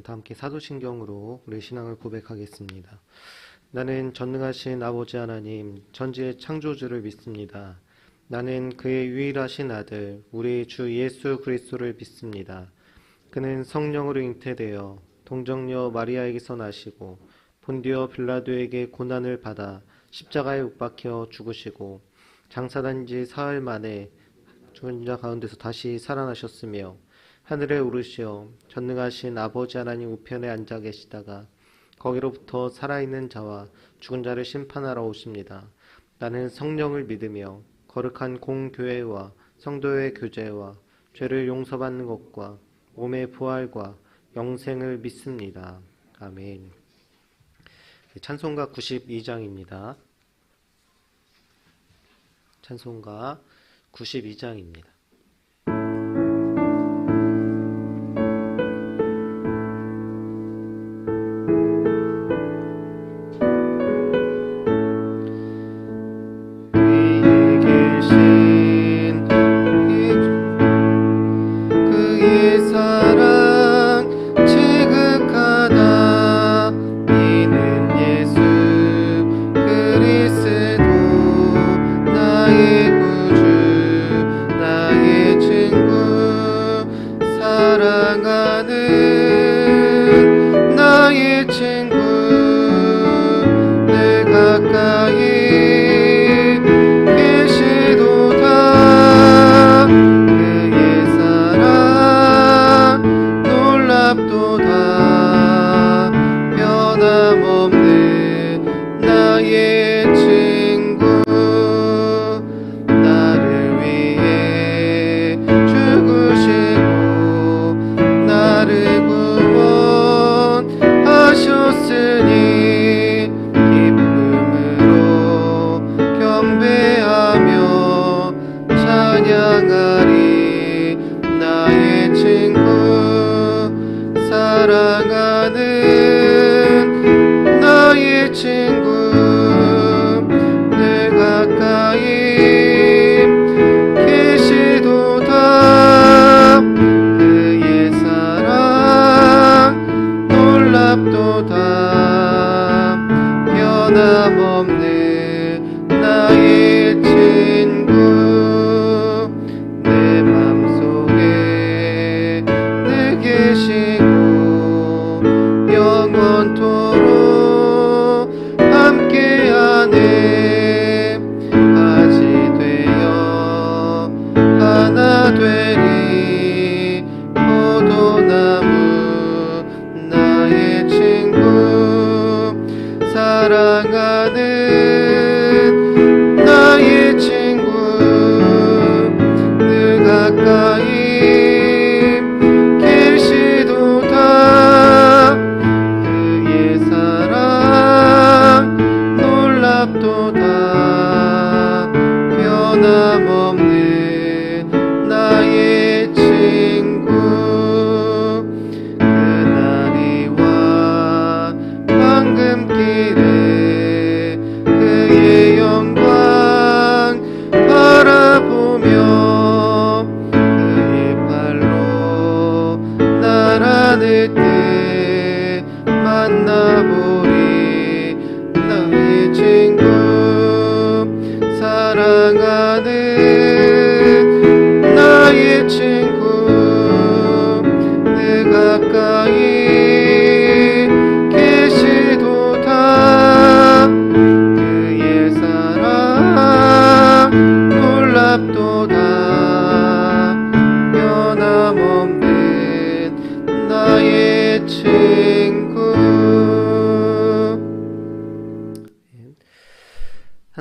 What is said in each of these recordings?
다 함께 사도신경으로 우리 신앙을 고백하겠습니다. 나는 전능하신 아버지 하나님, 천지의 창조주를 믿습니다. 나는 그의 유일하신 아들, 우리 주 예수 그리스도를 믿습니다. 그는 성령으로 잉태되어 동정녀 마리아에게서 나시고 본디오 빌라도에게 고난을 받아 십자가에 못 박혀 죽으시고 장사된 지 사흘 만에 죽은 자 가운데서 다시 살아나셨으며 하늘에 오르시어 전능하신 아버지 하나님 우편에 앉아 계시다가 거기로부터 살아있는 자와 죽은 자를 심판하러 오십니다. 나는 성령을 믿으며 거룩한 공교회와 성도의 교제와 죄를 용서받는 것과 몸의 부활과 영생을 믿습니다. 아멘. 찬송가 92장입니다. 찬송가 92장입니다.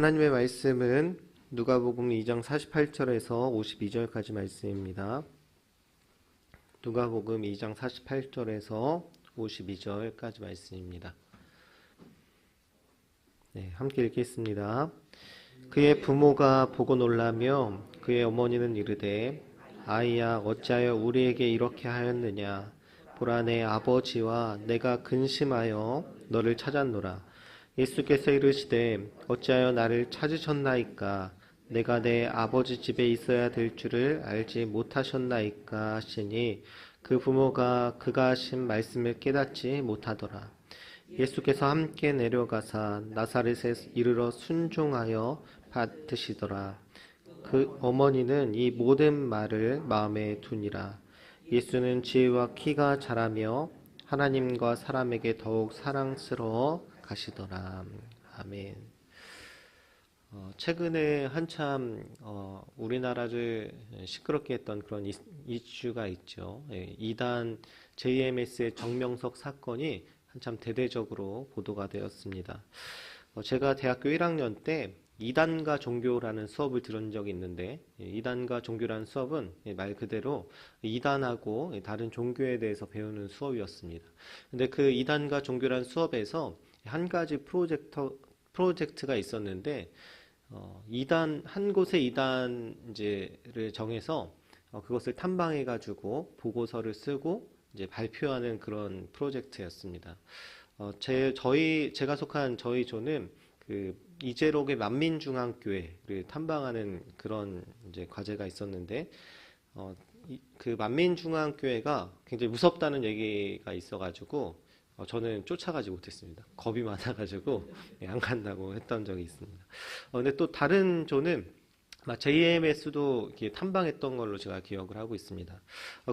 하나님의 말씀은 누가복음 2장 48절에서 52절까지 말씀입니다. 누가복음 2장 48절에서 52절까지 말씀입니다. 함께 읽겠습니다. 그의 부모가 보고 놀라며 그의 어머니는 이르되 아이야 어찌하여 우리에게 이렇게 하였느냐 보라 내 아버지와 내가 근심하여 너를 찾았노라. 예수께서 이르시되 어찌하여 나를 찾으셨나이까 내가 내 아버지 집에 있어야 될 줄을 알지 못하셨나이까 하시니 그 부모가 그가 하신 말씀을 깨닫지 못하더라. 예수께서 함께 내려가사 나사렛에 이르러 순종하여 받으시더라. 그 어머니는 이 모든 말을 마음에 두니라. 예수는 지혜와 키가 자라며 하나님과 사람에게 더욱 사랑스러워 가시더라. 아멘. 최근에 한참 우리나라를 시끄럽게 했던 그런 이슈가 있죠. 이단 JMS의 정명석 사건이 한참 대대적으로 보도가 되었습니다. 제가 대학교 1학년 때 이단과 종교라는 수업을 들은 적이 있는데, 이단과 종교라는 수업은 말 그대로 이단하고 다른 종교에 대해서 배우는 수업이었습니다. 근데 그 이단과 종교라는 수업에서 한 가지 프로젝트가 있었는데, 한 곳의 이단제를 정해서 그것을 탐방해가지고 보고서를 쓰고 이제 발표하는 그런 프로젝트였습니다. 제가 속한 저희 조는 그 이재록의 만민중앙교회를 탐방하는 그런 이제 과제가 있었는데, 그 만민중앙교회가 굉장히 무섭다는 얘기가 있어가지고 저는 쫓아가지 못했습니다. 겁이 많아가지고 안 간다고 했던 적이 있습니다. 근데 또 다른 조는 JMS도 이렇게 탐방했던 걸로 제가 기억을 하고 있습니다.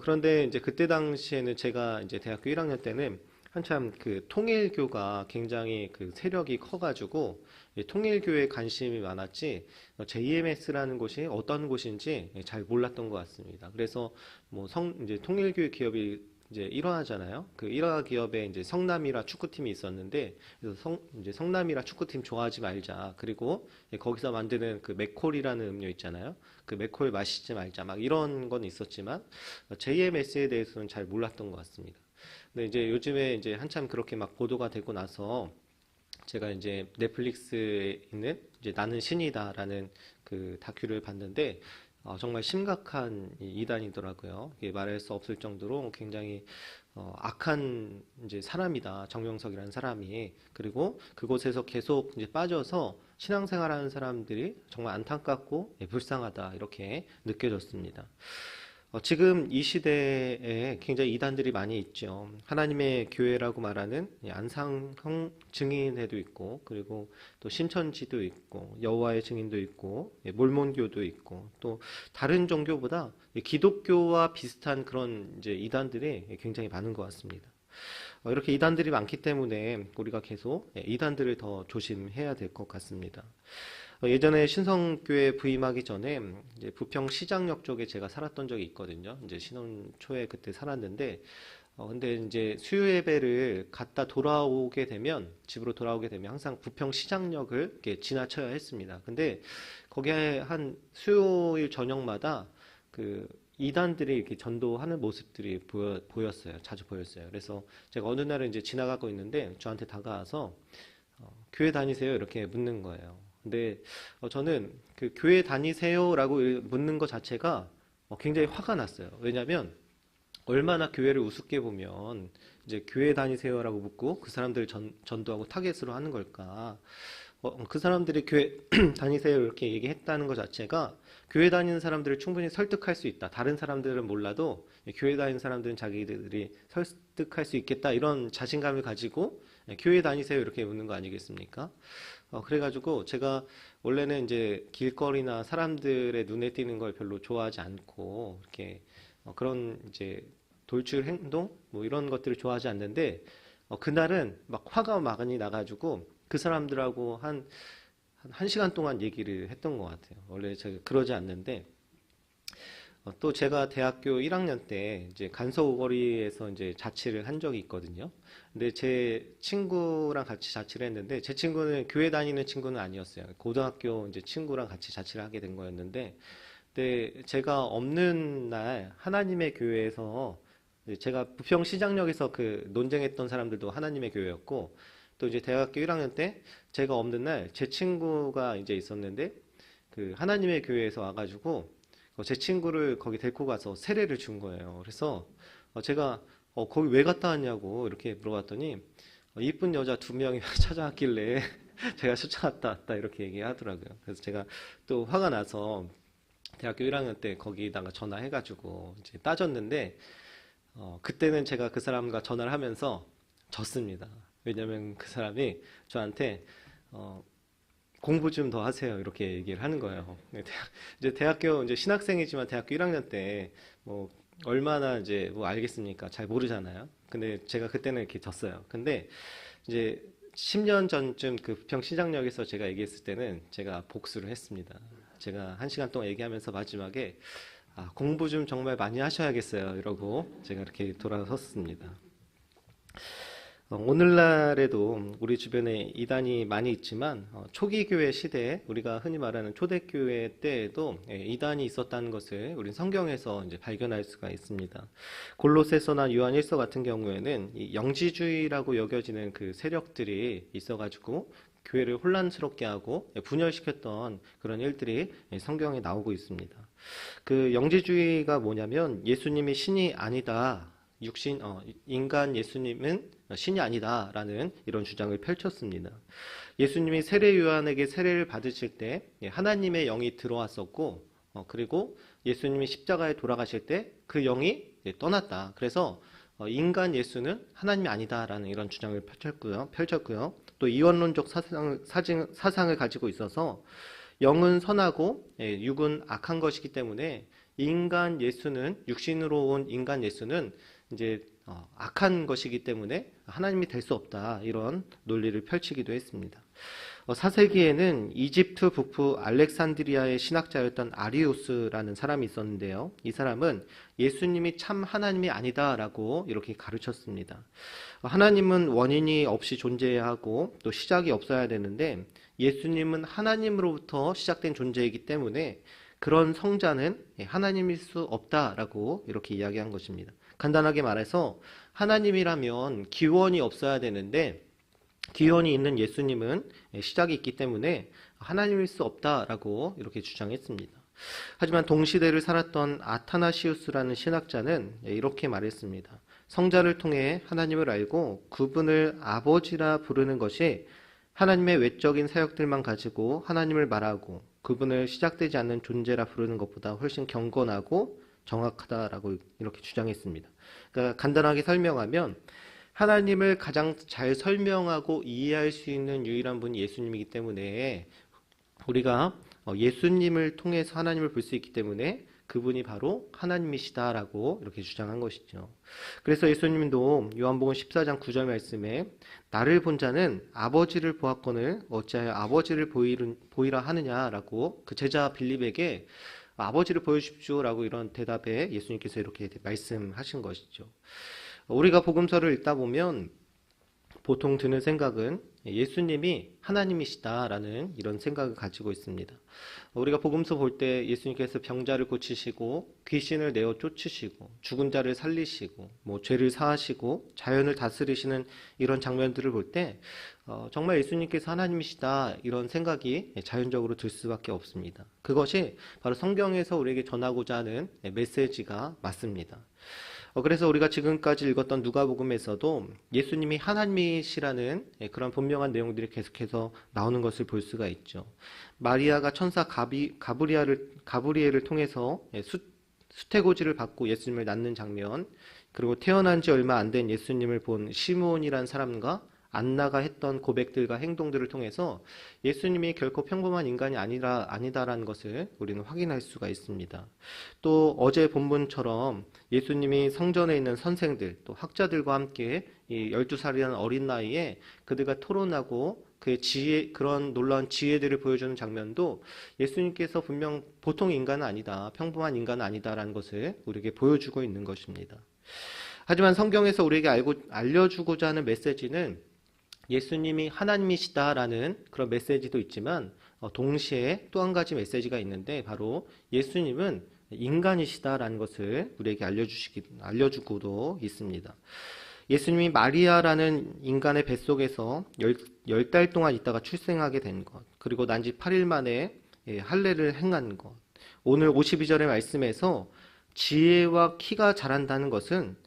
그런데 이제 그때 당시에는 제가 이제 대학교 1학년 때는 한참 그 통일교가 굉장히 그 세력이 커가지고 통일교에 관심이 많았지 JMS라는 곳이 어떤 곳인지 잘 몰랐던 것 같습니다. 그래서 뭐 이제 통일교 기업이 이제 일화하잖아요. 그 일화 기업에 이제 성남이라 축구팀이 있었는데, 그래서 이제 성남이라 축구팀 좋아하지 말자. 그리고 거기서 만드는 그 맥콜이라는 음료 있잖아요. 그 맥콜 마시지 말자. 막 이런 건 있었지만 JMS에 대해서는 잘 몰랐던 것 같습니다. 근데 이제 요즘에 이제 한참 그렇게 막 보도가 되고 나서 제가 이제 넷플릭스에 있는 이제 나는 신이다라는 그 다큐를 봤는데, 정말 심각한 이단이더라고요. 이게 말할 수 없을 정도로 굉장히 악한 이제 사람이다. 정명석이라는 사람이. 그리고 그곳에서 계속 이제 빠져서 신앙생활하는 사람들이 정말 안타깝고 불쌍하다. 이렇게 느껴졌습니다. 지금 이 시대에 굉장히 이단들이 많이 있죠. 하나님의 교회라고 말하는 안상형 증인회도 있고, 그리고 또 신천지도 있고, 여호와의 증인도 있고, 몰몬교도 있고, 또 다른 종교보다 기독교와 비슷한 그런 이제 이단들이 굉장히 많은 것 같습니다. 이렇게 이단들이 많기 때문에 우리가 계속 이단들을 더 조심해야 될 것 같습니다. 예전에 신성교회 부임하기 전에 이제 부평 시장역 쪽에 제가 살았던 적이 있거든요. 이제 신혼 초에 그때 살았는데, 근데 이제 수요 예배를 갔다 돌아오게 되면, 집으로 돌아오게 되면 항상 부평 시장역을 이렇게 지나쳐야 했습니다. 근데 거기에 한 수요일 저녁마다 그 이단들이 이렇게 전도하는 모습들이 보였어요. 자주 보였어요. 그래서 제가 어느 날은 이제 지나가고 있는데 저한테 다가와서 교회 다니세요? 이렇게 묻는 거예요. 근데 저는 그 교회 다니세요라고 묻는 것 자체가 굉장히 화가 났어요. 왜냐하면 얼마나 교회를 우습게 보면 이제 교회 다니세요라고 묻고 그 사람들 전도하고 타겟으로 하는 걸까? 그 사람들이 교회 다니세요 이렇게 얘기했다는 것 자체가 교회 다니는 사람들을 충분히 설득할 수 있다. 다른 사람들은 몰라도 교회 다니는 사람들은 자기들이 설득할 수 있겠다. 이런 자신감을 가지고 교회 다니세요 이렇게 묻는 거 아니겠습니까? 그래가지고 제가 원래는 이제 길거리나 사람들의 눈에 띄는 걸 별로 좋아하지 않고 이렇게 그런 이제 돌출 행동 뭐 이런 것들을 좋아하지 않는데 그날은 막 화가 많이 나가지고 그 사람들하고 한 시간 동안 얘기를 했던 것 같아요. 원래 제가 그러지 않는데 또 제가 대학교 1학년 때 이제 간서오거리에서 이제 자취를 한 적이 있거든요. 근데 제 친구랑 같이 자취를 했는데 제 친구는 교회 다니는 친구는 아니었어요. 고등학교 이제 친구랑 같이 자취를 하게 된 거였는데 근데 제가 없는 날 하나님의 교회에서 제가 부평시장역에서 그 논쟁했던 사람들도 하나님의 교회였고 또 이제 대학교 1학년 때 제가 없는 날 제 친구가 이제 있었는데 그 하나님의 교회에서 와가지고 제 친구를 거기 데리고 가서 세례를 준 거예요. 그래서 제가 거기 왜 갔다 왔냐고 이렇게 물어봤더니 이쁜 여자 2명이 찾아왔길래 제가 쫓아갔다 왔다 이렇게 얘기하더라고요. 그래서 제가 또 화가 나서 대학교 1학년 때 거기다가 전화해가지고 이제 따졌는데 그때는 제가 그 사람과 전화를 하면서 졌습니다. 왜냐면 그 사람이 저한테 어, 공부 좀 더 하세요. 이렇게 얘기를 하는 거예요. 이제 대학교, 이제 신학생이지만 대학교 1학년 때, 뭐, 얼마나 이제 뭐 알겠습니까? 잘 모르잖아요. 근데 제가 그때는 이렇게 졌어요. 근데 이제 10년 전쯤 그 부평 시장역에서 제가 얘기했을 때는 제가 복수를 했습니다. 제가 1시간 동안 얘기하면서 마지막에 공부 좀 정말 많이 하셔야겠어요. 이러고 제가 이렇게 돌아섰습니다. 오늘날에도 우리 주변에 이단이 많이 있지만 초기 교회 시대에 우리가 흔히 말하는 초대교회 때에도 이단이 있었다는 것을 우리 성경에서 이제 발견할 수가 있습니다. 골로새서나 요한일서 같은 경우에는 이 영지주의라고 여겨지는 그 세력들이 있어가지고 교회를 혼란스럽게 하고 분열시켰던 그런 일들이 성경에 나오고 있습니다. 그 영지주의가 뭐냐면 예수님이 신이 아니다. 인간 예수님은 신이 아니다라는 이런 주장을 펼쳤습니다. 예수님이 세례 요한에게 세례를 받으실 때 하나님의 영이 들어왔었고, 그리고 예수님이 십자가에 돌아가실 때 그 영이 떠났다. 그래서 인간 예수는 하나님이 아니다라는 이런 주장을 펼쳤고요. 또 이원론적 사상을 가지고 있어서 영은 선하고 육은 악한 것이기 때문에 인간 예수는, 육신으로 온 인간 예수는 이제 악한 것이기 때문에 하나님이 될 수 없다, 이런 논리를 펼치기도 했습니다. 4세기에는 이집트 북부 알렉산드리아의 신학자였던 아리우스라는 사람이 있었는데요. 이 사람은 예수님이 참 하나님이 아니다라고 이렇게 가르쳤습니다. 하나님은 원인이 없이 존재해야 하고 또 시작이 없어야 되는데 예수님은 하나님으로부터 시작된 존재이기 때문에 그런 성자는 하나님일 수 없다라고 이렇게 이야기한 것입니다. 간단하게 말해서 하나님이라면 기원이 없어야 되는데 기원이 있는 예수님은 시작이 있기 때문에 하나님일 수 없다라고 이렇게 주장했습니다. 하지만 동시대를 살았던 아타나시우스라는 신학자는 이렇게 말했습니다. 성자를 통해 하나님을 알고 그분을 아버지라 부르는 것이 하나님의 외적인 사역들만 가지고 하나님을 말하고 그분을 시작되지 않는 존재라 부르는 것보다 훨씬 경건하고 정확하다라고 이렇게 주장했습니다. 그러니까 간단하게 설명하면 하나님을 가장 잘 설명하고 이해할 수 있는 유일한 분이 예수님이기 때문에 우리가 예수님을 통해서 하나님을 볼 수 있기 때문에 그분이 바로 하나님이시다라고 이렇게 주장한 것이죠. 그래서 예수님도 요한복음 14장 9절 말씀에 나를 본 자는 아버지를 보았거늘 어찌하여 아버지를 보이라 하느냐라고 그 제자 빌립에게 아버지를 보여주십시오라고 이런 대답에 예수님께서 이렇게 말씀하신 것이죠. 우리가 복음서를 읽다 보면 보통 드는 생각은 예수님이 하나님이시다라는 이런 생각을 가지고 있습니다. 우리가 복음서 볼 때 예수님께서 병자를 고치시고 귀신을 내어 쫓으시고 죽은 자를 살리시고 죄를 사하시고 자연을 다스리시는 이런 장면들을 볼 때 정말 예수님께서 하나님이시다 이런 생각이 자연적으로 들 수밖에 없습니다. 그것이 바로 성경에서 우리에게 전하고자 하는 메시지가 맞습니다. 그래서 우리가 지금까지 읽었던 누가복음에서도 예수님이 하나님이시라는 그런 분명한 내용들이 계속해서 나오는 것을 볼 수가 있죠. 마리아가 천사 가브리엘을 통해서 수태고지를 받고 예수님을 낳는 장면, 그리고 태어난 지 얼마 안 된 예수님을 본 시므온이라는 사람과 안나가 했던 고백들과 행동들을 통해서 예수님이 결코 평범한 인간이 아니다라는 것을 우리는 확인할 수가 있습니다. 또 어제 본문처럼 예수님이 성전에 있는 선생들, 또 학자들과 함께 이 12살이라는 어린 나이에 그들과 토론하고 그런 놀라운 지혜들을 보여주는 장면도 예수님께서 분명 보통 인간은 아니다, 평범한 인간은 아니다라는 것을 우리에게 보여주고 있는 것입니다. 하지만 성경에서 우리에게 알려주고자 하는 메시지는 예수님이 하나님이시다라는 그런 메시지도 있지만 동시에 또 한 가지 메시지가 있는데 바로 예수님은 인간이시다라는 것을 우리에게 알려주고도 있습니다. 예수님이 마리아라는 인간의 뱃속에서 10달 동안 있다가 출생하게 된 것, 그리고 난지 8일 만에 할례를 행한 것, 오늘 52절의 말씀에서 지혜와 키가 자란다는 것은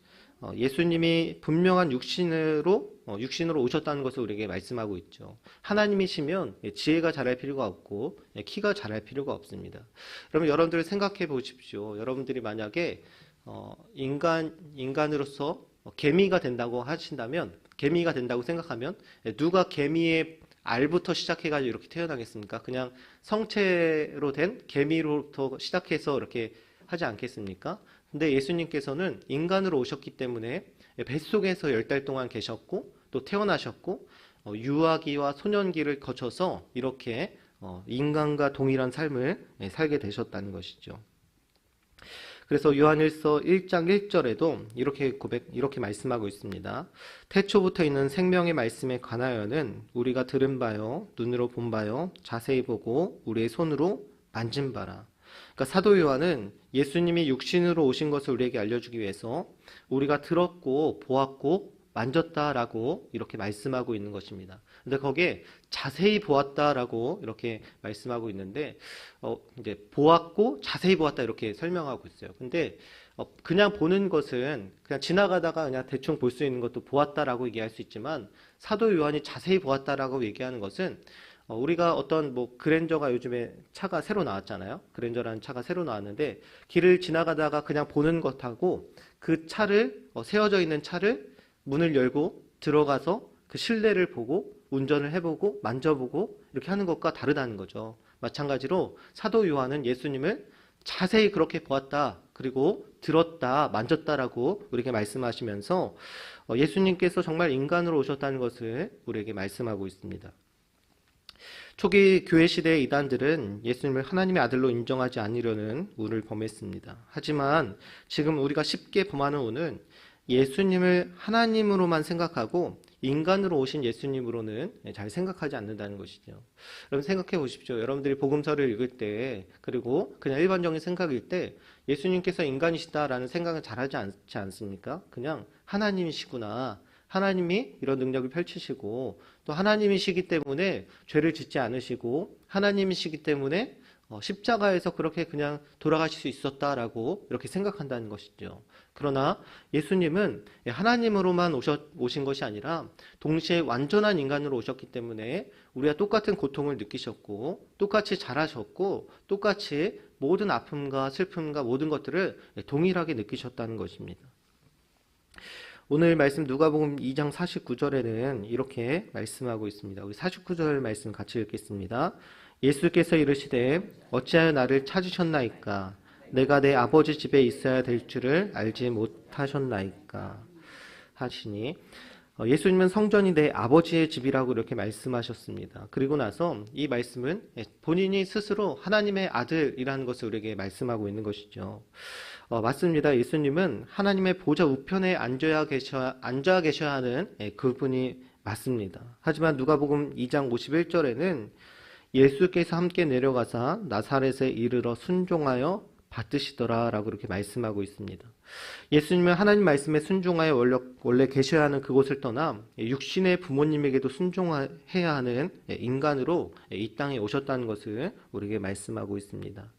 예수님이 분명한 육신으로 오셨다는 것을 우리에게 말씀하고 있죠. 하나님이시면 지혜가 자랄 필요가 없고 키가 자랄 필요가 없습니다. 그러면 여러분들 생각해 보십시오. 여러분들이 만약에 인간으로서 개미가 된다고 하신다면, 개미가 된다고 생각하면, 누가 개미의 알부터 시작해가지고 이렇게 태어나겠습니까? 그냥 성체로 된 개미로부터 시작해서 이렇게 하지 않겠습니까? 근데 예수님께서는 인간으로 오셨기 때문에 뱃속에서 10달 동안 계셨고, 또 태어나셨고, 유아기와 소년기를 거쳐서 이렇게 인간과 동일한 삶을 살게 되셨다는 것이죠. 그래서 요한일서 1장 1절에도 이렇게 말씀하고 있습니다. 태초부터 있는 생명의 말씀에 관하여는 우리가 들은 바요, 눈으로 본 바요, 자세히 보고 우리의 손으로 만진 바라. 그러니까 사도 요한은 예수님이 육신으로 오신 것을 우리에게 알려주기 위해서 우리가 들었고 보았고 만졌다라고 이렇게 말씀하고 있는 것입니다. 근데 거기에 자세히 보았다라고 이렇게 말씀하고 있는데, 이제 보았고 자세히 보았다 이렇게 설명하고 있어요. 근데 그냥 보는 것은 그냥 지나가다가 그냥 대충 볼 수 있는 것도 보았다라고 얘기할 수 있지만, 사도 요한이 자세히 보았다라고 얘기하는 것은 우리가 어떤 그랜저가 요즘에 차가 새로 나왔잖아요. 그랜저라는 차가 새로 나왔는데 길을 지나가다가 그냥 보는 것하고 그 차를 세워져 있는 차를 문을 열고 들어가서 그 실내를 보고 운전을 해보고 만져보고 이렇게 하는 것과 다르다는 거죠. 마찬가지로 사도 요한은 예수님을 자세히 그렇게 보았다, 그리고 들었다, 만졌다라고 우리에게 말씀하시면서 예수님께서 정말 인간으로 오셨다는 것을 우리에게 말씀하고 있습니다. 초기 교회 시대의 이단들은 예수님을 하나님의 아들로 인정하지 않으려는 우를 범했습니다. 하지만 지금 우리가 쉽게 범하는 우는 예수님을 하나님으로만 생각하고 인간으로 오신 예수님으로는 잘 생각하지 않는다는 것이죠. 여러분 생각해 보십시오. 여러분들이 복음서를 읽을 때, 그리고 그냥 일반적인 생각일 때 예수님께서 인간이시다라는 생각은 잘하지 않지 않습니까? 그냥 하나님이시구나, 하나님이 이런 능력을 펼치시고 또 하나님이시기 때문에 죄를 짓지 않으시고 하나님이시기 때문에 십자가에서 그렇게 그냥 돌아가실 수 있었다라고 이렇게 생각한다는 것이죠. 그러나 예수님은 하나님으로만 오신 것이 아니라 동시에 완전한 인간으로 오셨기 때문에 우리와 똑같은 고통을 느끼셨고 똑같이 자라셨고 똑같이 모든 아픔과 슬픔과 모든 것들을 동일하게 느끼셨다는 것입니다. 오늘 말씀 누가복음 2장 49절에는 이렇게 말씀하고 있습니다. 우리 49절 말씀 같이 읽겠습니다. 예수께서 이르시되 어찌하여 나를 찾으셨나이까? 내가 내 아버지 집에 있어야 될 줄을 알지 못하셨나이까? 하시니 예수님은 성전이 내 아버지의 집이라고 이렇게 말씀하셨습니다. 그리고 나서 이 말씀은 본인이 스스로 하나님의 아들이라는 것을 우리에게 말씀하고 있는 것이죠. 맞습니다. 예수님은 하나님의 보좌 우편에 앉아 계셔야 하는 그분이 맞습니다. 하지만 누가복음 2장 51절에는 예수께서 함께 내려가사 나사렛에 이르러 순종하여 받으시더라 라고 이렇게 말씀하고 있습니다. 예수님은 하나님 말씀에 순종하여 원래 계셔야 하는 그곳을 떠나 육신의 부모님에게도 순종해야 하는 인간으로 이 땅에 오셨다는 것을 우리에게 말씀하고 있습니다.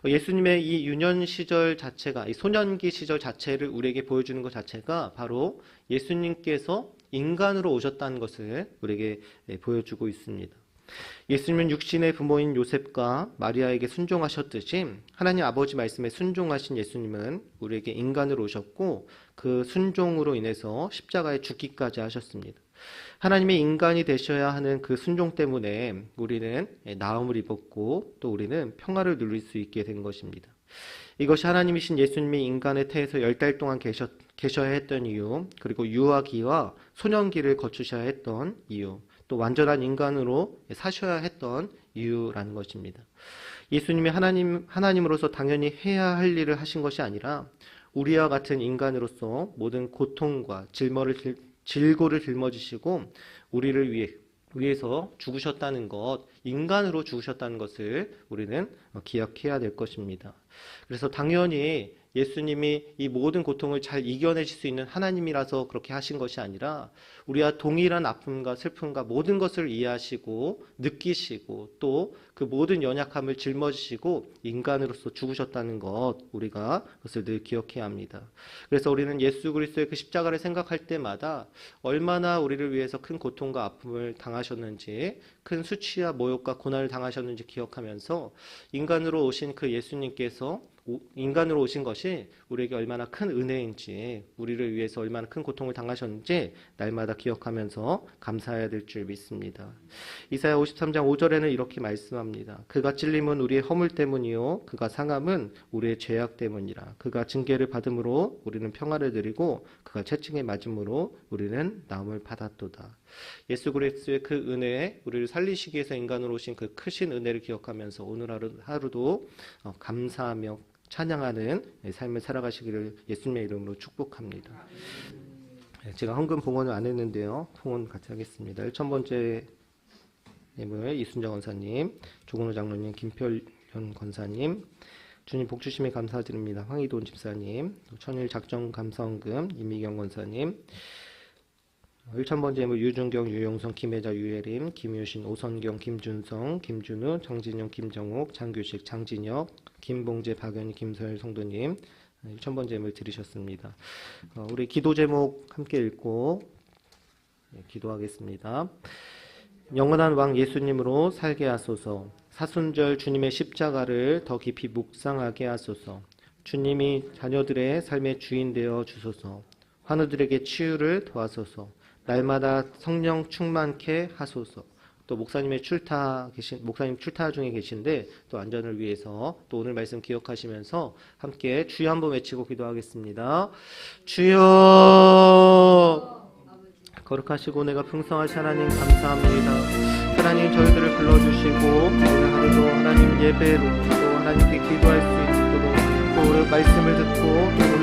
예수님의 이 유년 시절 자체가, 이 소년기 시절 자체를 우리에게 보여주는 것 자체가 바로 예수님께서 인간으로 오셨다는 것을 우리에게 보여주고 있습니다. 예수님은 육신의 부모인 요셉과 마리아에게 순종하셨듯이 하나님 아버지 말씀에 순종하신 예수님은 우리에게 인간으로 오셨고 그 순종으로 인해서 십자가에 죽기까지 하셨습니다. 하나님의 인간이 되셔야 하는 그 순종 때문에 우리는 나음을 입었고 또 우리는 평화를 누릴 수 있게 된 것입니다. 이것이 하나님이신 예수님이 인간의 태에서 10달 동안 계셔야 했던 이유, 그리고 유아기와 소년기를 거치셔야 했던 이유, 또 완전한 인간으로 사셔야 했던 이유라는 것입니다. 예수님이 하나님으로서 당연히 해야 할 일을 하신 것이 아니라 우리와 같은 인간으로서 모든 고통과 질고를 짊어지시고 우리를 위해서 죽으셨다는 것, 인간으로 죽으셨다는 것을 우리는 기억해야 될 것입니다. 그래서 당연히 예수님이 이 모든 고통을 잘 이겨내실 수 있는 하나님이라서 그렇게 하신 것이 아니라 우리와 동일한 아픔과 슬픔과 모든 것을 이해하시고 느끼시고 또 그 모든 연약함을 짊어지시고 인간으로서 죽으셨다는 것, 우리가 그것을 늘 기억해야 합니다. 그래서 우리는 예수 그리스도의 그 십자가를 생각할 때마다 얼마나 우리를 위해서 큰 고통과 아픔을 당하셨는지, 큰 수치와 모욕과 고난을 당하셨는지 기억하면서 인간으로 오신 그 예수님께서 인간으로 오신 것이 우리에게 얼마나 큰 은혜인지, 우리를 위해서 얼마나 큰 고통을 당하셨는지 날마다 기억하면서 감사해야 될 줄 믿습니다. 이사야 53장 5절에는 이렇게 말씀합니다. 그가 찔림은 우리의 허물 때문이요 그가 상함은 우리의 죄악 때문이라. 그가 징계를 받음으로 우리는 평화를 누리고 그가 채찍에 맞음으로 우리는 나음을 받았도다. 예수 그리스도의 그 은혜에 우리를 살리시기 위해서 인간으로 오신 그 크신 은혜를 기억하면서 오늘 하루도 감사하며 찬양하는 삶을 살아가시기를 예수님의 이름으로 축복합니다. 제가 헌금 봉헌을 안 했는데요. 봉헌 같이 하겠습니다. 1000번째 예물 이순정 권사님, 조근호 장로님, 김표현 권사님, 주님 복 주심에 감사드립니다. 황희돈 집사님, 천일 작정 감사헌금 임미경 권사님, 1000번째 예물 유준경, 유용성, 김혜자, 유혜림, 김유신, 오선경, 김준성, 김준우, 정진영, 김정옥, 장규식, 장진혁, 김봉재, 박연희, 김서열 성도님 1000번째 예물 드리셨습니다. 우리 기도 제목 함께 읽고 기도하겠습니다. 영원한 왕 예수님으로 살게 하소서. 사순절 주님의 십자가를 더 깊이 묵상하게 하소서. 주님이 자녀들의 삶의 주인 되어 주소서. 환우들에게 치유를 도와소서. 날마다 성령 충만케 하소서. 또 목사님 출타 중에 계신데 또 안전을 위해서 또 오늘 말씀 기억하시면서 함께 주여 한번 외치고 기도하겠습니다. 주여. 거룩하시고 내가 풍성하신 하나님 감사합니다. 하나님 저희들을 불러주시고 오늘 하루도 하나님 예배로 또 하나님께 기도할 수 있도록 또 오늘 말씀을 듣고 또 오늘